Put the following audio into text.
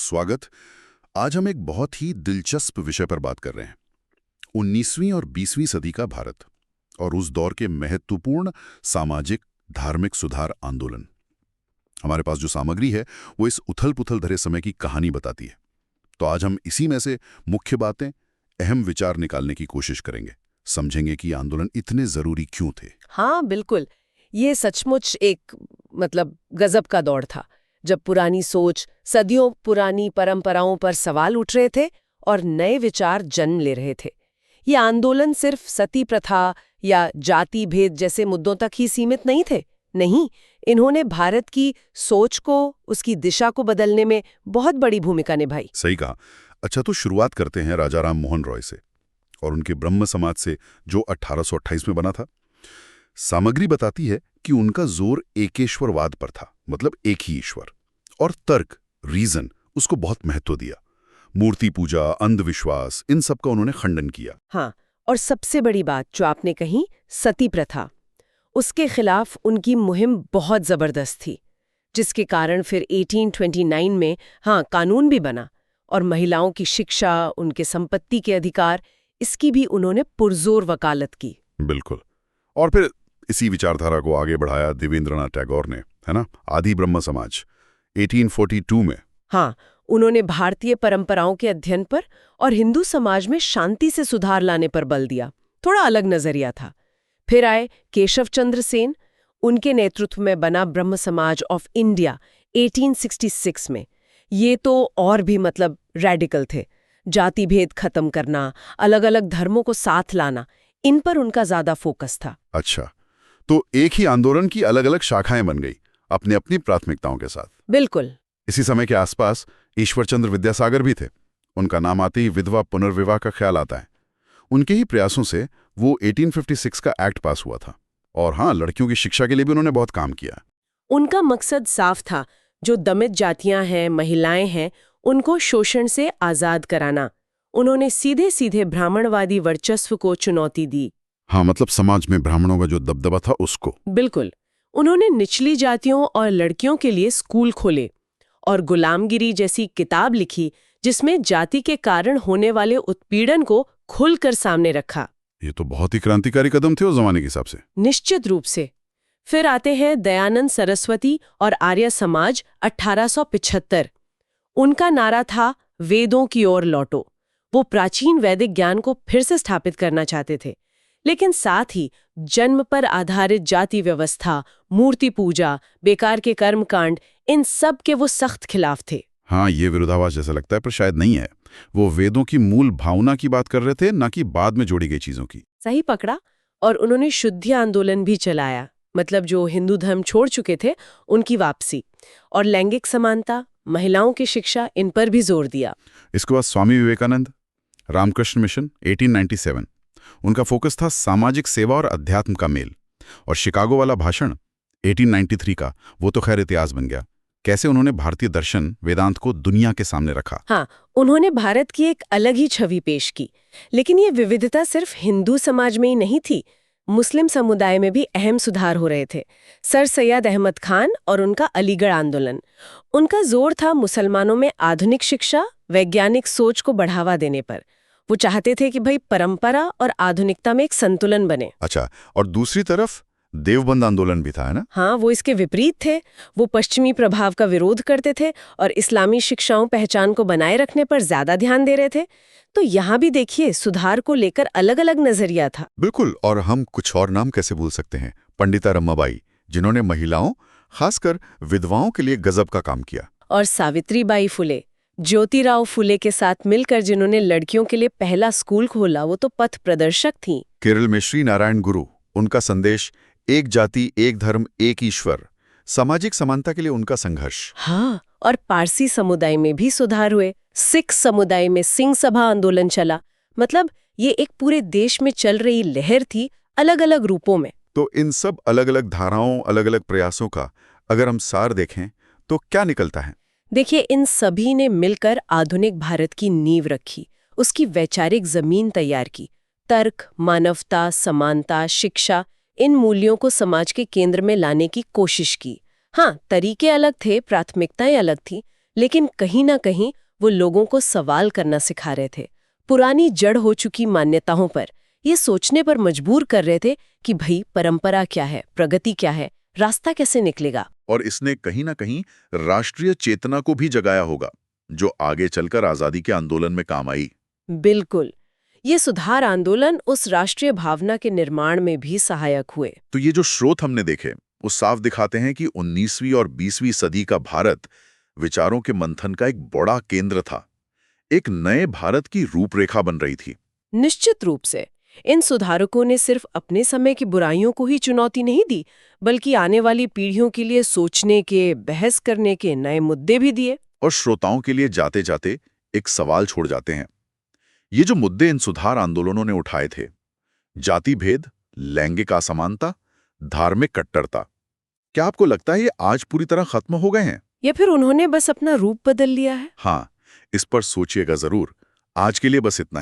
स्वागत। आज हम एक बहुत ही दिलचस्प विषय पर बात कर रहे हैं, 19वीं और 20वीं सदी का भारत और उस दौर के महत्वपूर्ण सामाजिक धार्मिक सुधार आंदोलन। हमारे पास जो सामग्री है वो इस उथल-पुथल भरे समय की कहानी बताती है। तो आज हम इसी में से मुख्य बातें, अहम विचार निकालने की कोशिश करेंगे, समझेंगे कि ये आंदोलन इतने जरूरी क्यों थे। हाँ बिल्कुल, ये सचमुच एक गजब का दौर था, जब पुरानी सोच, सदियों पुरानी परंपराओं पर सवाल उठ रहे थे और नए विचार जन्म ले रहे थे। ये आंदोलन सिर्फ सती प्रथा या जाति भेद जैसे मुद्दों तक ही सीमित नहीं थे। नहीं, इन्होंने भारत की सोच को, उसकी दिशा को बदलने में बहुत बड़ी भूमिका निभाई। सही कहा। अच्छा, तो शुरुआत करते हैं राजा राम मोहन रॉय से और उनके ब्रह्म समाज से, जो 1828 में बना था। सामग्री बताती है कि उनका जोर एकेश्वरवाद पर था, मतलब एक ही ईश्वर, और तर्क, रीजन, उसको बहुत महत्व दिया। मूर्ति पूजा, अंधविश्वास, इन सब का उन्होंने खंडन किया। हाँ, और सबसे बड़ी बात जो आपने कही, सती प्रथा, उसके खिलाफ उनकी मुहिम बहुत जबरदस्त थी, जिसके कारण फिर 1829 में कानून भी बना और महिलाओं की शिक्षा, उनके संपत्ति के अधिकार, इसकी भी उन्होंने पुरजोर वकालत की। बिल्कुल। और फिर इसी विचारधारा को आगे बढ़ाया देवेंद्रनाथ टैगोर ने, है ना, आदि ब्रह्म समाज 1842 में। हाँ, उन्होंने भारतीय परंपराओं के अध्ययन पर और हिंदू समाज में शांति से सुधार लाने पर बल दिया। थोड़ा अलग नजरिया था। फिर आए केशव चंद्र सेन, उनके नेतृत्व में बना ब्रह्म समाज ऑफ इंडिया 1866 में। ये तो और भी रेडिकल थे। जाति भेद खत्म करना, अलग अलग धर्मों को साथ लाना, इन पर उनका ज्यादा फोकस था। अच्छा, तो एक ही आंदोलन की अलग अलग शाखाएं बन गई, अपनी अपनी प्राथमिकताओं के साथ। बिल्कुल। इसी समय के आसपास ईश्वरचंद्र विद्यासागर भी थे। उनका नाम आते ही विधवा पुनर्विवाह का ख्याल आता है। उनके ही प्रयासों से वो 1856 का एक्ट पास हुआ था। और हाँ, लड़कियों की शिक्षा के लिए भी उन्होंने बहुत काम किया। उनका मकसद साफ था, जो दमित जातियां हैं, महिलाएं हैं, उनको शोषण से आजाद कराना। उन्होंने सीधे सीधे ब्राह्मणवादी वर्चस्व को चुनौती दी। हाँ, मतलब समाज में ब्राह्मणों का जो दबदबा था उसको। बिल्कुल। उन्होंने निचली जातियों और लड़कियों के लिए स्कूल खोले और गुलामगिरी जैसी किताब लिखी, जिसमें जाति के कारण होने वाले उत्पीड़न को खुलकर सामने रखा। ये तो बहुत ही क्रांतिकारी कदम थे उस जमाने के हिसाब से। निश्चित रूप से। फिर आते हैं दयानंद सरस्वती और आर्य समाज 1875। उनका नारा था, वेदों की ओर लौटो। वो प्राचीन वैदिक ज्ञान को फिर से स्थापित करना चाहते थे, लेकिन साथ ही जन्म पर आधारित जाति व्यवस्था, मूर्ति पूजा, बेकार के कर्मकांड, इन सब के वो सख्त खिलाफ थे। हाँ, ये विरोधाभास जैसा लगता है, पर शायद नहीं है। वो वेदों की मूल भावना की बात कर रहे थे, ना कि बाद में जोड़ी गई चीजों की। सही पकड़ा। और उन्होंने शुद्धि आंदोलन भी चलाया, जो हिंदू धर्म छोड़ चुके थे उनकी वापसी, और लैंगिक समानता, महिलाओं की शिक्षा, इन पर भी जोर दिया। इसके बाद स्वामी विवेकानंद, रामकृष्ण मिशन 1897। उनका फोकस था सामाजिक सेवा और अध्यात्म का मेल। और शिकागो वाला भाषण 1893 का, वो तो खैर इतिहास बन गया। कैसे उन्होंने भारतीय दर्शन, वेदांत को दुनिया के सामने रखा। हाँ, उन्होंने भारत की एक अलग ही छवि पेश की। लेकिन ये विविधता सिर्फ हिंदू समाज में ही नहीं थी, मुस्लिम समुदाय में भी अहम सुधार हो रहे थे। सर सैयद अहमद खान और उनका अलीगढ़ आंदोलन, उनका जोर था मुसलमानों में आधुनिक शिक्षा, वैज्ञानिक सोच को बढ़ावा देने पर। वो चाहते थे कि भाई परंपरा और आधुनिकता में एक संतुलन बने। अच्छा, और दूसरी तरफ देवबंद आंदोलन भी था, है ना? हाँ, वो इसके विपरीत थे। वो पश्चिमी प्रभाव का विरोध करते थे और इस्लामी शिक्षाओं, पहचान को बनाए रखने पर ज्यादा ध्यान दे रहे थे। तो यहाँ भी देखिए, सुधार को लेकर अलग अलग नजरिया था। बिल्कुल। और हम कुछ और नाम कैसे भूल सकते हैं, पंडिता रमाबाई, जिन्होंने महिलाओं, खासकर विधवाओं के लिए गजब का काम किया। और सावित्रीबाई फुले, ज्योतिराव फुले के साथ मिलकर जिन्होंने लड़कियों के लिए पहला स्कूल खोला, वो तो पथ प्रदर्शक थी। केरल में श्री नारायण गुरु, उनका संदेश, एक जाति, एक धर्म, एक ईश्वर, सामाजिक समानता के लिए उनका संघर्ष। हाँ, और पारसी समुदाय में भी सुधार हुए। सिख समुदाय में सिंह सभा आंदोलन चला। ये एक पूरे देश में चल रही लहर थी, अलग अलग रूपों में। तो इन सब अलग अलग धाराओं, अलग अलग प्रयासों का अगर हम सार देखें तो क्या निकलता है? देखिए, इन सभी ने मिलकर आधुनिक भारत की नींव रखी, उसकी वैचारिक जमीन तैयार की। तर्क, मानवता, समानता, शिक्षा, इन मूल्यों को समाज के केंद्र में लाने की कोशिश की। हाँ, तरीके अलग थे, प्राथमिकताएं अलग थी, लेकिन कहीं ना कहीं वो लोगों को सवाल करना सिखा रहे थे, पुरानी जड़ हो चुकी मान्यताओं पर ये सोचने पर मजबूर कर रहे थे कि भाई परंपरा क्या है, प्रगति क्या है, रास्ता कैसे निकलेगा। और इसने कहीं ना कहीं राष्ट्रीय चेतना को भी जगाया होगा, जो आगे चलकर आजादी के आंदोलन में काम आई। बिल्कुल, ये सुधार आंदोलन उस राष्ट्रीय भावना के निर्माण में भी सहायक हुए। तो ये जो स्रोत हमने देखे वो साफ दिखाते हैं कि 19वीं और 20वीं सदी का भारत विचारों के मंथन का एक बड़ा केंद्र था। एक नए भारत की रूपरेखा बन रही थी। निश्चित रूप से इन सुधारकों ने सिर्फ अपने समय की बुराइयों को ही चुनौती नहीं दी, बल्कि आने वाली पीढ़ियों के लिए सोचने के, बहस करने के नए मुद्दे भी दिए। और श्रोताओं के लिए जाते जाते एक सवाल छोड़ जाते हैं। ये जो मुद्दे इन सुधार आंदोलनों ने उठाए थे, जाति भेद, लैंगिक असमानता, धार्मिक कट्टरता, क्या आपको लगता है ये आज पूरी तरह खत्म हो गए हैं? या फिर उन्होंने बस अपना रूप बदल लिया है? हाँ, इस पर सोचिएगा जरूर। आज के लिए बस इतना।